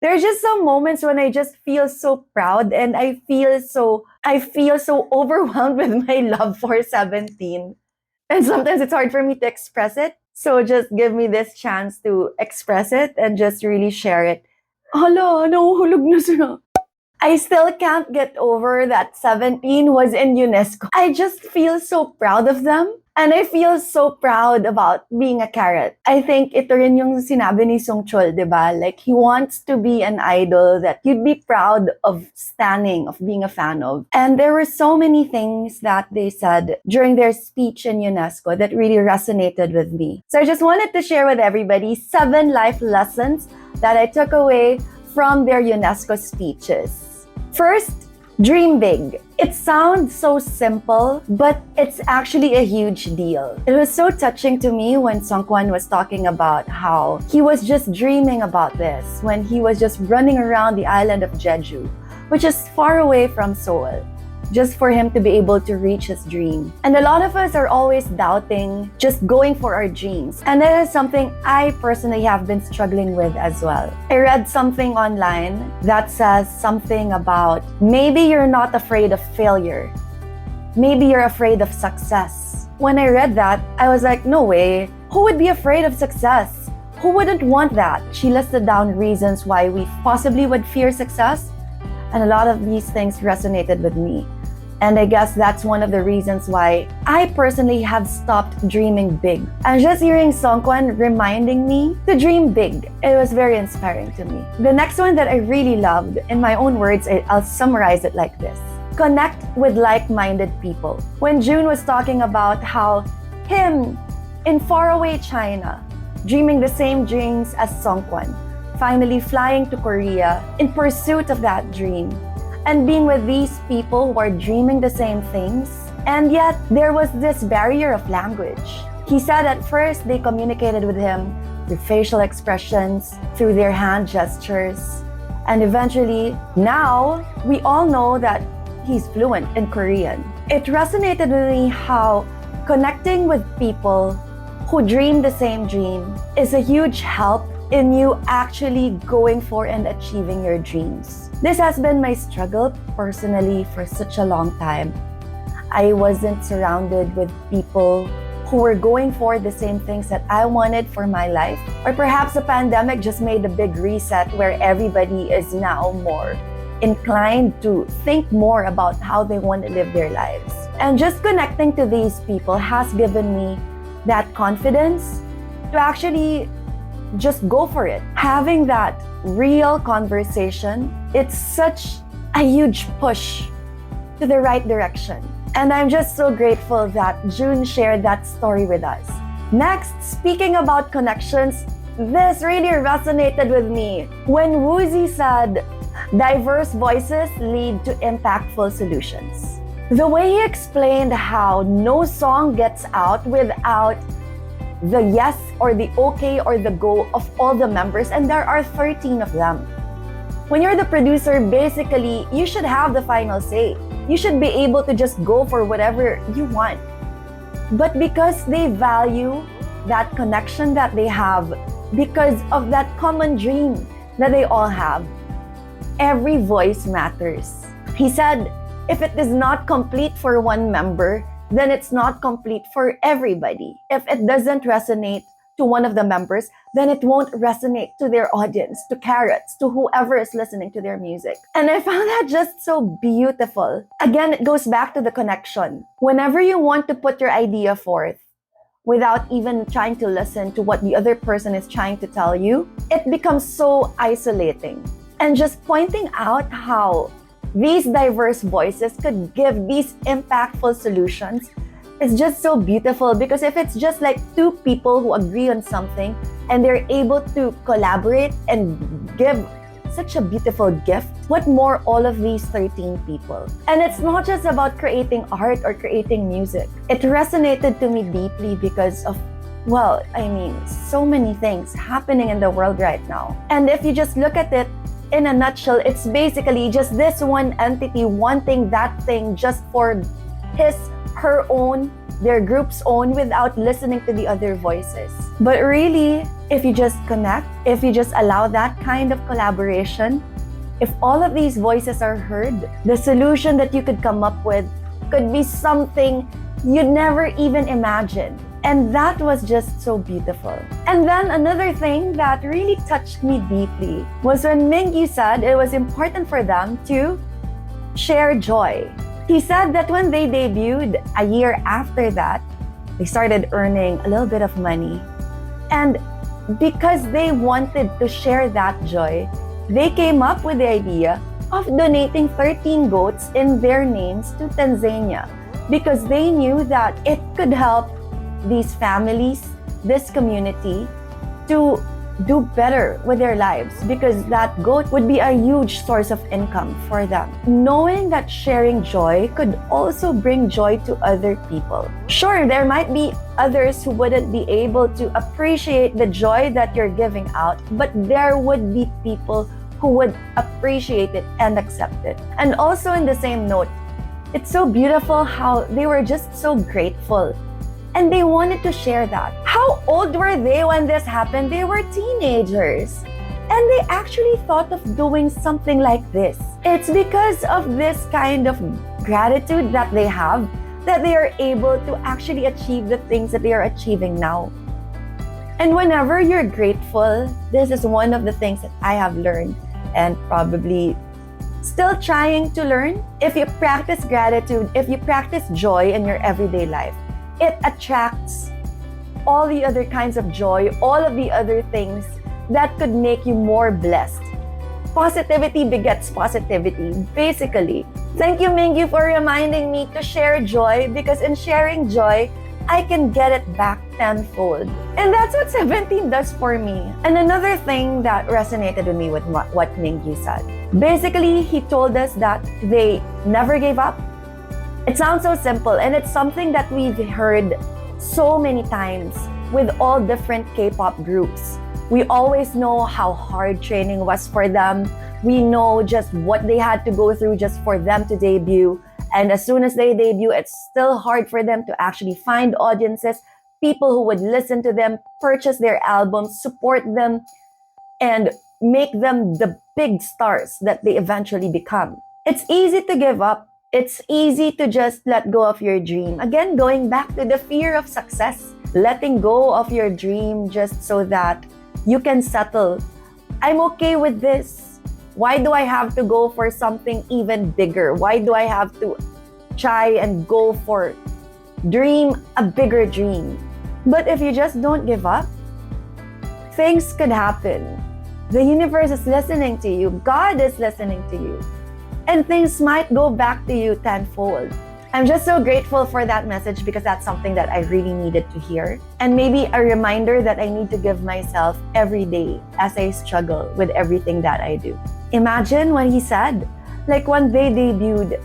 There are just some moments when I just feel so proud and I feel so overwhelmed with my love for 17. And sometimes it's hard for me to express it. So just give me this chance to express it and just really share it. Hala, nahuhulog na sila. I still can't get over that 17 was in UNESCO. I just feel so proud of them. And I feel so proud about being a carrot. I think ito rin yung sinabi ni Song Chul, di ba? Like, he wants to be an idol that you'd be proud of standing, of being a fan of. And there were so many things that they said during their speech in UNESCO that really resonated with me. So I just wanted to share with everybody 7 life lessons that I took away from their UNESCO speeches. First, dream big. It sounds so simple, but it's actually a huge deal. It was so touching to me when Songkwan was talking about how he was just dreaming about this when he was just running around the island of Jeju, which is far away from Seoul, just for him to be able to reach his dream. And a lot of us are always doubting just going for our dreams. And that is something I personally have been struggling with as well. I read something online that says something about maybe you're not afraid of failure. Maybe you're afraid of success. When I read that, I was like, no way. Who would be afraid of success? Who wouldn't want that? She listed down reasons why we possibly would fear success. And a lot of these things resonated with me. And I guess that's one of the reasons why I personally have stopped dreaming big. And just hearing Songkwan reminding me to dream big, it was very inspiring to me. The next one that I really loved, in my own words, I'll summarize it like this. Connect with like-minded people. When June was talking about how him in faraway China, dreaming the same dreams as Songkwan, finally flying to Korea in pursuit of that dream, and being with these people who are dreaming the same things. And yet, there was this barrier of language. He said at first they communicated with him through facial expressions, through their hand gestures, and eventually, now, we all know that he's fluent in Korean. It resonated with me how connecting with people who dream the same dream is a huge help in you actually going for and achieving your dreams. This has been my struggle personally for such a long time. I wasn't surrounded with people who were going for the same things that I wanted for my life. Or perhaps the pandemic just made a big reset where everybody is now more inclined to think more about how they want to live their lives. And just connecting to these people has given me that confidence to actually just go for it. Having that real conversation, it's such a huge push to the right direction. And I'm just so grateful that June shared that story with us. Next, speaking about connections, this really resonated with me when Woozy said, diverse voices lead to impactful solutions. The way he explained how no song gets out without the yes or the okay or the go of all the members, and there are 13 of them. When you're the producer, basically, you should have the final say. You should be able to just go for whatever you want. But because they value that connection that they have, because of that common dream that they all have, every voice matters. He said, if it is not complete for one member, then it's not complete for everybody. If it doesn't resonate to one of the members, then it won't resonate to their audience, to carrots, to whoever is listening to their music. And I found that just so beautiful. Again, it goes back to the connection. Whenever you want to put your idea forth, without even trying to listen to what the other person is trying to tell you, it becomes so isolating. And just pointing out how these diverse voices could give these impactful solutions is just so beautiful, because if it's just like two people who agree on something and they're able to collaborate and give such a beautiful gift, what more all of these 13 people? And it's not just about creating art or creating music. It resonated to me deeply because of, well, so many things happening in the world right now. And if you just look at it in a nutshell, it's basically just this one entity wanting that thing just for her own their group's own without listening to the other voices. But really, if you just connect, if you just allow that kind of collaboration, if all of these voices are heard, the solution that you could come up with could be something you'd never even imagine. And that was just so beautiful. And then another thing that really touched me deeply was when Mingyu said it was important for them to share joy. He said that when they debuted a year after that, they started earning a little bit of money. And because they wanted to share that joy, they came up with the idea of donating 13 goats in their names to Tanzania because they knew that it could help these families, this community, to do better with their lives because that goat would be a huge source of income for them. Knowing that sharing joy could also bring joy to other people. Sure, there might be others who wouldn't be able to appreciate the joy that you're giving out, but there would be people who would appreciate it and accept it. And also in the same note, it's so beautiful how they were just so grateful and they wanted to share that. How old were they when this happened? They were teenagers. And they actually thought of doing something like this. It's because of this kind of gratitude that they have that they are able to actually achieve the things that they are achieving now. And whenever you're grateful, this is one of the things that I have learned and probably still trying to learn. If you practice gratitude, if you practice joy in your everyday life, it attracts all the other kinds of joy, all of the other things that could make you more blessed. Positivity begets positivity, basically. Thank you, Mingyu, for reminding me to share joy because in sharing joy, I can get it back tenfold. And that's what 17 does for me. And another thing that resonated with me with what Mingyu said. Basically, he told us that they never gave up. It sounds so simple, and it's something that we've heard so many times with all different K-pop groups. We always know how hard training was for them. We know just what they had to go through just for them to debut. And as soon as they debut, it's still hard for them to actually find audiences, people who would listen to them, purchase their albums, support them, and make them the big stars that they eventually become. It's easy to give up. It's easy to just let go of your dream. Again, going back to the fear of success, letting go of your dream just so that you can settle. I'm okay with this. Why do I have to go for something even bigger? Why do I have to try and go for a bigger dream? But if you just don't give up, things could happen. The universe is listening to you. God is listening to you. And things might go back to you tenfold. I'm just so grateful for that message because that's something that I really needed to hear. And maybe a reminder that I need to give myself every day as I struggle with everything that I do. Imagine when he said, like when they debuted,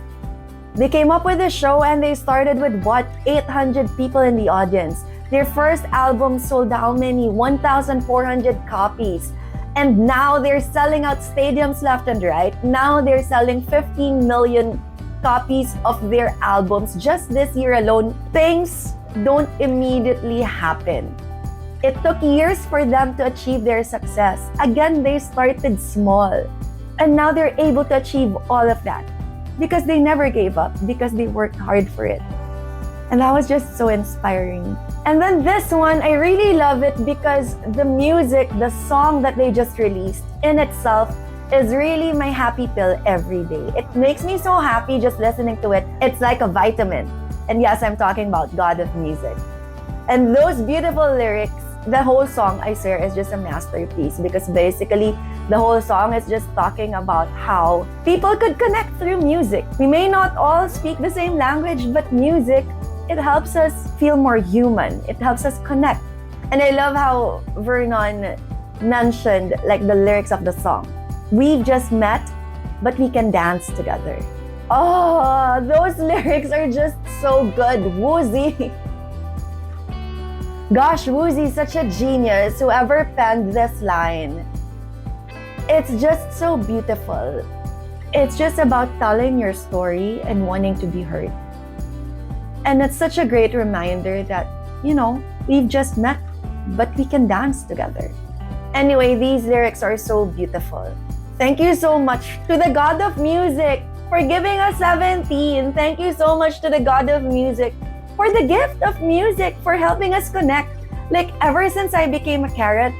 they came up with a show and they started with 800 people in the audience. Their first album sold how many? 1,400 copies. And now they're selling out stadiums left and right. Now they're selling 15 million copies of their albums just this year alone. Things don't immediately happen. It took years for them to achieve their success. Again, they started small. And now they're able to achieve all of that because they never gave up, because they worked hard for it. And that was just so inspiring. And then this one, I really love it because the music, the song that they just released in itself is really my happy pill every day. It makes me so happy just listening to it. It's like a vitamin. And yes, I'm talking about God of Music. And those beautiful lyrics, the whole song, I swear, is just a masterpiece because basically the whole song is just talking about how people could connect through music. We may not all speak the same language, but music, it helps us feel more human. It helps us connect. And I love how Vernon mentioned like the lyrics of the song. We've just met, but we can dance together. Oh, those lyrics are just so good. Woozy. Gosh, Woozy is such a genius. Whoever penned this line. It's just so beautiful. It's just about telling your story and wanting to be heard. And it's such a great reminder that, we've just met, but we can dance together. Anyway, these lyrics are so beautiful. Thank you so much to the God of Music for giving us 17. Thank you so much to the God of Music for the gift of music, for helping us connect. Like, ever since I became a carrot,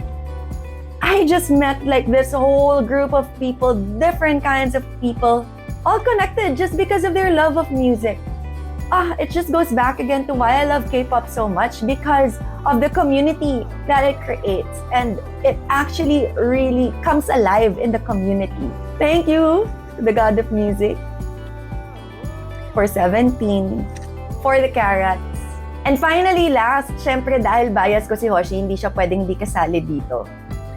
I just met like this whole group of people, different kinds of people, all connected just because of their love of music. It just goes back again to why I love K-pop so much, because of the community that it creates, and it actually really comes alive in the community. Thank you, the God of Music, for 17, for the carrots. And finally, last, syempre dahil bias ko si Hoshi, hindi siya pwedeng di kasali dito.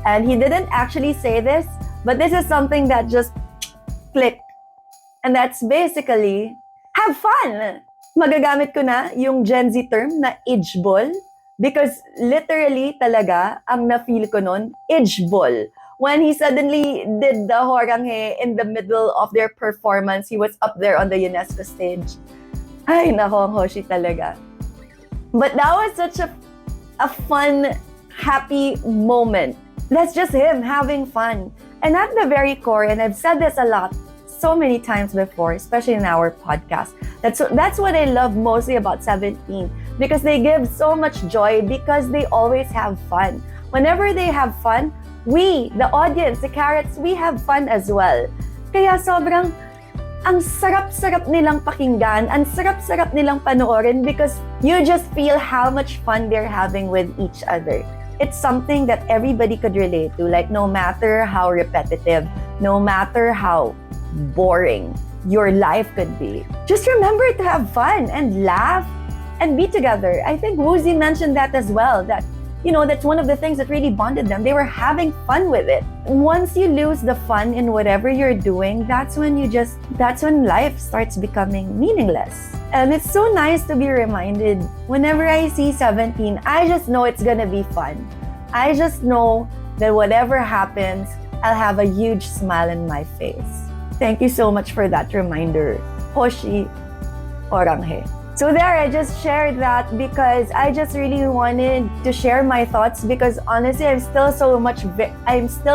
And he didn't actually say this, but this is something that just clicked. And that's basically, have fun! Magagamit ko na yung Gen Z term na idgeball, because literally talaga, ang na-feel ko nun, idgeball. When he suddenly did the horanghe in the middle of their performance, he was up there on the UNESCO stage. Ay, nako, ang Hoshi talaga. But that was such a fun, happy moment. That's just him having fun. And at the very core, and I've said this a lot, so many times before, especially in our podcast, that's what I love mostly about 17, because they give so much joy because they always have fun. Whenever they have fun, we, the audience, the carrots, we have fun as well. Kaya sobrang, ang sarap-sarap nilang pakinggan, ang sarap-sarap nilang panoorin, because you just feel how much fun they're having with each other. It's something that everybody could relate to, like no matter how repetitive, no matter how boring your life could be, just remember to have fun and laugh and be together. I think Woozy mentioned that as well, that that's one of the things that really bonded them. They were having fun with it. Once you lose the fun in whatever you're doing, that's when life starts becoming meaningless. And it's so nice to be reminded, whenever I see 17, I just know it's gonna be fun. I just know that whatever happens, I'll have a huge smile on my face. Thank you so much for that reminder, Hoshi Oranghe. So there, I just shared that because I just really wanted to share my thoughts, because honestly, I'm still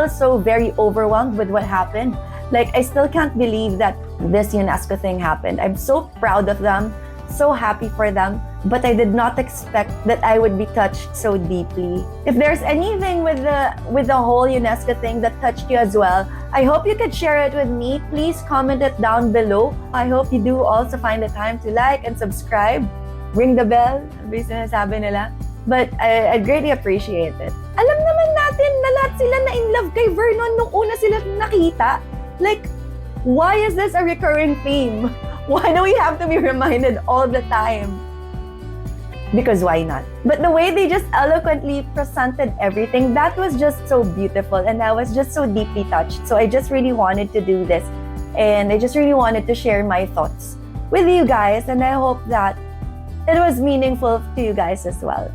so very overwhelmed with what happened. Like, I still can't believe that this UNESCO thing happened. I'm so proud of them, so happy for them, but I did not expect that I would be touched so deeply. If there's anything with the whole UNESCO thing that touched you as well, I hope you could share it with me. Please comment it down below. I hope you do also find the time to like and subscribe. Ring the bell, sabi sinasabi nila. But I'd greatly appreciate it. Alam naman natin na lahat sila na in love kay Vernon nung una sila nakita. Like, why is this a recurring theme? Why do we have to be reminded all the time? Because why not? But the way they just eloquently presented everything, that was just so beautiful, and I was just so deeply touched. So I just really wanted to do this, and I just really wanted to share my thoughts with you guys, and I hope that it was meaningful to you guys as well.